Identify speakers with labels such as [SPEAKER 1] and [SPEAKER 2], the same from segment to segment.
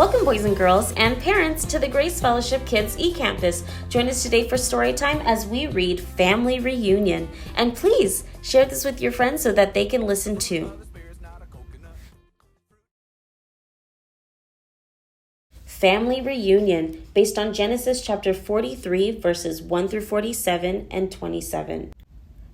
[SPEAKER 1] Welcome, boys and girls, and parents, to the Grace Fellowship Kids eCampus. Join us today for story time as we read Family Reunion. And please share this with your friends so that they can listen too. Family Reunion, based on Genesis chapter 43, verses 1 through 47 and 27.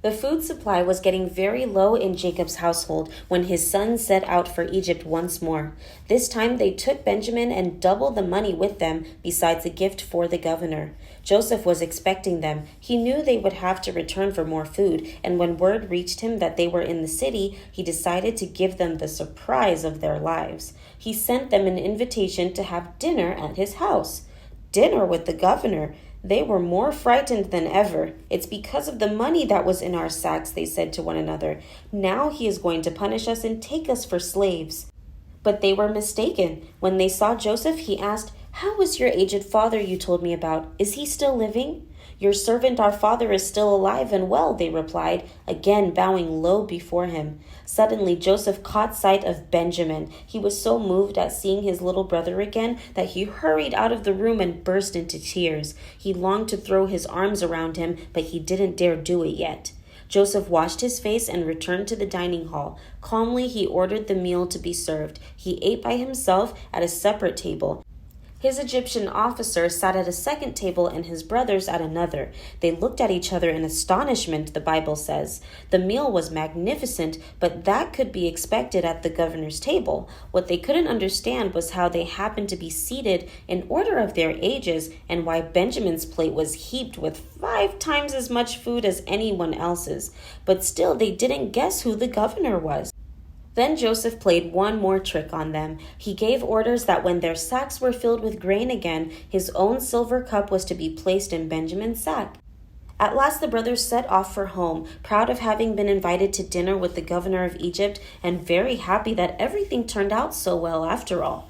[SPEAKER 1] The food supply was getting very low in Jacob's household when his sons set out for Egypt once more. This time they took Benjamin and double the money with them, besides a gift for the governor. Joseph was expecting them. He knew they would have to return for more food, and when word reached him that they were in the city, he decided to give them the surprise of their lives. He sent them an invitation to have dinner at his house. Dinner with the governor. They were more frightened than ever. "It's because of the money that was in our sacks," they said to one another. "Now he is going to punish us and take us for slaves." But they were mistaken. When they saw Joseph, he asked, "How is your aged father you told me about? Is he still living?" "Your servant, our father, is still alive and well," they replied, again bowing low before him. Suddenly Joseph caught sight of Benjamin. He was so moved at seeing his little brother again that he hurried out of the room and burst into tears. He longed to throw his arms around him, but he didn't dare do it yet. Joseph washed his face and returned to the dining hall. Calmly he ordered the meal to be served. He ate by himself at a separate table. His Egyptian officer sat at a second table and his brothers at another. They looked at each other in astonishment, the Bible says. The meal was magnificent, but that could be expected at the governor's table. What they couldn't understand was how they happened to be seated in order of their ages and why Benjamin's plate was heaped with 5 times as much food as anyone else's. But still, they didn't guess who the governor was. Then Joseph played one more trick on them. He gave orders that when their sacks were filled with grain again, his own silver cup was to be placed in Benjamin's sack. At last the brothers set off for home, proud of having been invited to dinner with the governor of Egypt and very happy that everything turned out so well after all.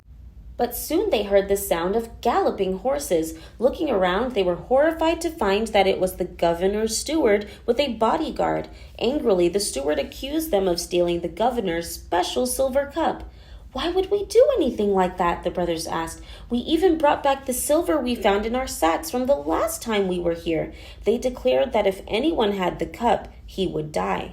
[SPEAKER 1] But soon they heard the sound of galloping horses. Looking around, they were horrified to find that it was the governor's steward with a bodyguard. Angrily, the steward accused them of stealing the governor's special silver cup. "Why would we do anything like that?" the brothers asked. "We even brought back the silver we found in our sacks from the last time we were here." They declared that if anyone had the cup, he would die.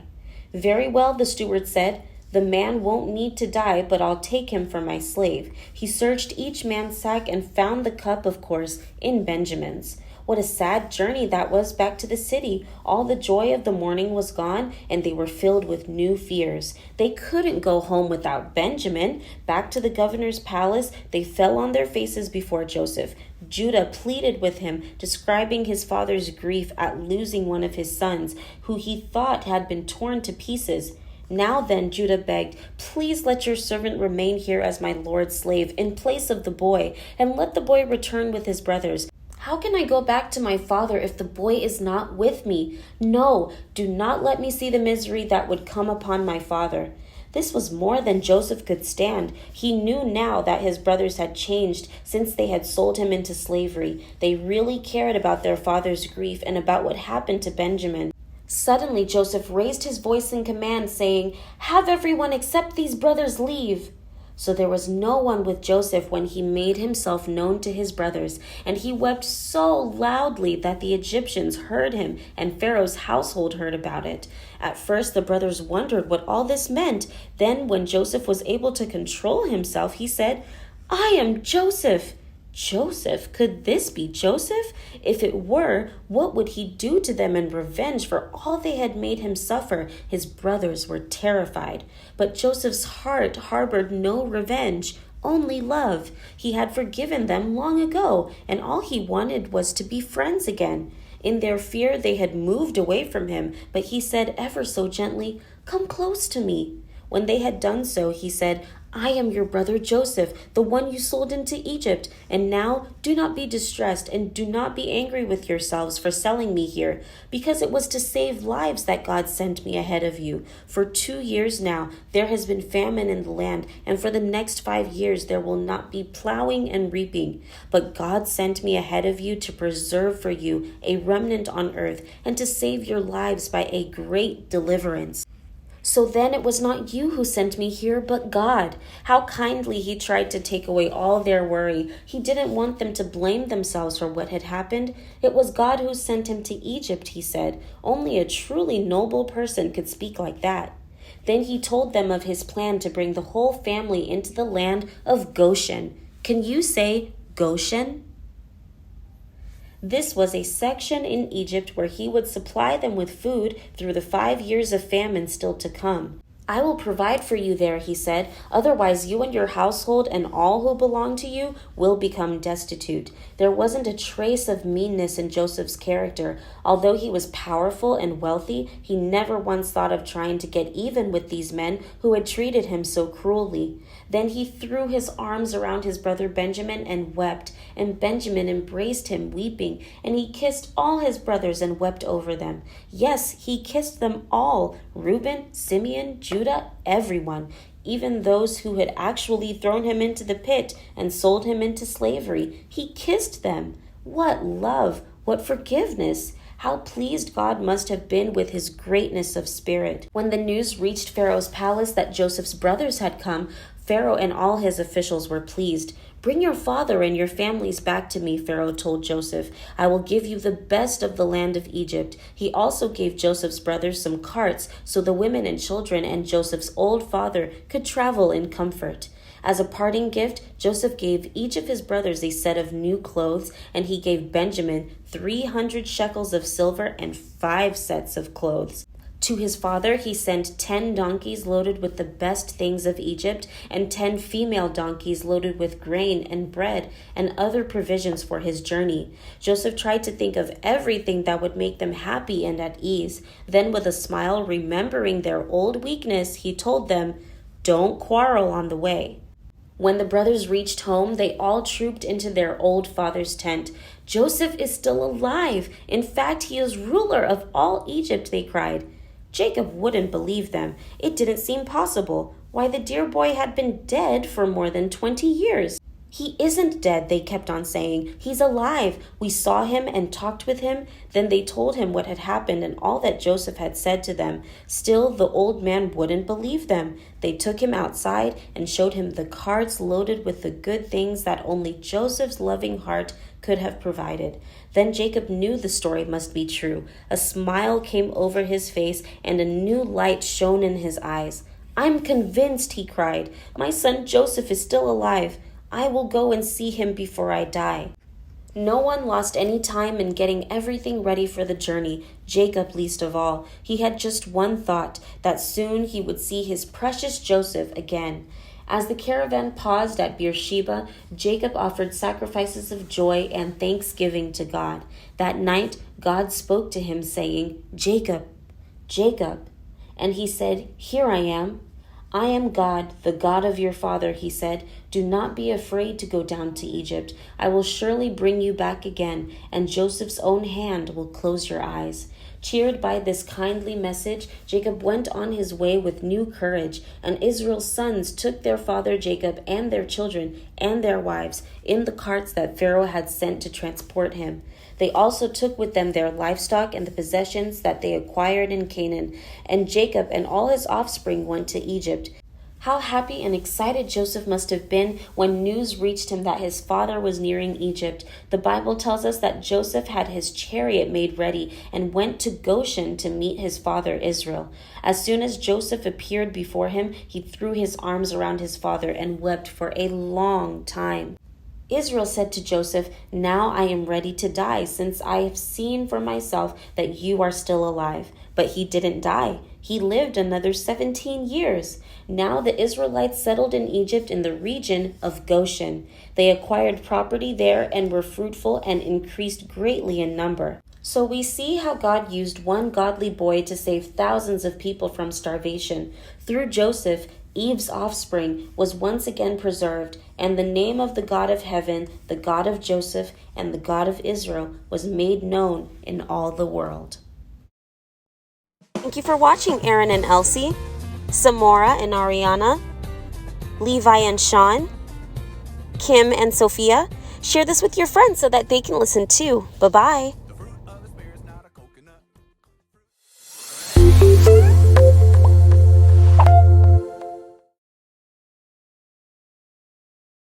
[SPEAKER 1] "Very well," the steward said. "The man won't need to die, but I'll take him for my slave." He searched each man's sack and found the cup, of course, in Benjamin's. What a sad journey that was back to the city. All the joy of the morning was gone, and they were filled with new fears. They couldn't go home without Benjamin. Back to the governor's palace, they fell on their faces before Joseph. Judah pleaded with him, describing his father's grief at losing one of his sons, who he thought had been torn to pieces. "Now then," Judah begged, "please let your servant remain here as my lord's slave in place of the boy, and let the boy return with his brothers. How can I go back to my father if the boy is not with me? No, do not let me see the misery that would come upon my father." This was more than Joseph could stand. He knew now that his brothers had changed since they had sold him into slavery. They really cared about their father's grief and about what happened to Benjamin. Suddenly Joseph raised his voice in command, saying, "Have everyone except these brothers leave." So there was no one with Joseph when he made himself known to his brothers, and he wept so loudly that the Egyptians heard him and Pharaoh's household heard about it. At first the brothers wondered what all this meant. Then when Joseph was able to control himself, he said, "I am Joseph." Joseph? Could this be Joseph? If it were, what would he do to them in revenge for all they had made him suffer? His brothers were terrified. But Joseph's heart harbored no revenge, only love. He had forgiven them long ago, and all he wanted was to be friends again. In their fear, they had moved away from him, but he said ever so gently, "Come close to me." When they had done so, he said, "I am your brother Joseph, the one you sold into Egypt. And now do not be distressed and do not be angry with yourselves for selling me here, because it was to save lives that God sent me ahead of you. For 2 years now there has been famine in the land, and for the next 5 years there will not be plowing and reaping. But God sent me ahead of you to preserve for you a remnant on earth and to save your lives by a great deliverance." So then it was not you who sent me here, but God. How kindly he tried to take away all their worry. He didn't want them to blame themselves for what had happened. It was God who sent him to Egypt, he said. Only a truly noble person could speak like that. Then he told them of his plan to bring the whole family into the land of Goshen. Can you say Goshen? This was a section in Egypt where he would supply them with food through the 5 years of famine still to come. I will provide for you there, he said. Otherwise, you and your household and all who belong to you will become destitute. There wasn't a trace of meanness in Joseph's character. Although he was powerful and wealthy, he never once thought of trying to get even with these men who had treated him so cruelly. Then he threw his arms around his brother Benjamin and wept, and Benjamin embraced him, weeping, and he kissed all his brothers and wept over them. Yes, he kissed them all, Reuben, Simeon, Judah, everyone, even those who had actually thrown him into the pit and sold him into slavery. He kissed them. What love, what forgiveness! How pleased God must have been with his greatness of spirit. When the news reached Pharaoh's palace that Joseph's brothers had come, Pharaoh and all his officials were pleased. Bring your father and your families back to me, Pharaoh told Joseph. I will give you the best of the land of Egypt. He also gave Joseph's brothers some carts so the women and children and Joseph's old father could travel in comfort. As a parting gift, Joseph gave each of his brothers a set of new clothes, and he gave Benjamin 300 shekels of silver and 5 sets of clothes. To his father, he sent 10 donkeys loaded with the best things of Egypt and 10 female donkeys loaded with grain and bread and other provisions for his journey. Joseph tried to think of everything that would make them happy and at ease. Then, with a smile, remembering their old weakness, he told them, "Don't quarrel on the way." When the brothers reached home, they all trooped into their old father's tent. "Joseph is still alive. In fact, he is ruler of all Egypt," they cried. Jacob wouldn't believe them. It didn't seem possible. Why, the dear boy had been dead for more than 20 years. "He isn't dead," they kept on saying. "He's alive. We saw him and talked with him." Then they told him what had happened and all that Joseph had said to them. Still, the old man wouldn't believe them. They took him outside and showed him the carts loaded with the good things that only Joseph's loving heart could have provided. Then Jacob knew the story must be true. A smile came over his face and a new light shone in his eyes. "I'm convinced," he cried. "My son Joseph is still alive. I will go and see him before I die." No one lost any time in getting everything ready for the journey, Jacob least of all. He had just one thought, that soon he would see his precious Joseph again. As the caravan paused at Beersheba, Jacob offered sacrifices of joy and thanksgiving to God. That night, God spoke to him, saying, "Jacob, Jacob." And he said, "Here I am." "I am God, the God of your father," he said. "Do not be afraid to go down to Egypt. I will surely bring you back again, and Joseph's own hand will close your eyes." Cheered by this kindly message, Jacob went on his way with new courage, and Israel's sons took their father Jacob and their children and their wives in the carts that Pharaoh had sent to transport him. They also took with them their livestock and the possessions that they acquired in Canaan, and Jacob and all his offspring went to Egypt. How happy and excited Joseph must have been when news reached him that his father was nearing Egypt. The Bible tells us that Joseph had his chariot made ready and went to Goshen to meet his father Israel. As soon as Joseph appeared before him, he threw his arms around his father and wept for a long time. Israel said to Joseph, "Now I am ready to die, since I have seen for myself that you are still alive." But he didn't die. He lived another 17 years. Now the Israelites settled in Egypt in the region of Goshen. They acquired property there and were fruitful and increased greatly in number. So we see how God used one godly boy to save thousands of people from starvation. Through Joseph, Eve's offspring was once again preserved, and the name of the God of heaven, the God of Joseph, and the God of Israel was made known in all the world. Thank you for watching, Aaron and Elsie, Samora and Ariana, Levi and Sean, Kim and Sophia. Share this with your friends so that they can listen too. Bye-bye.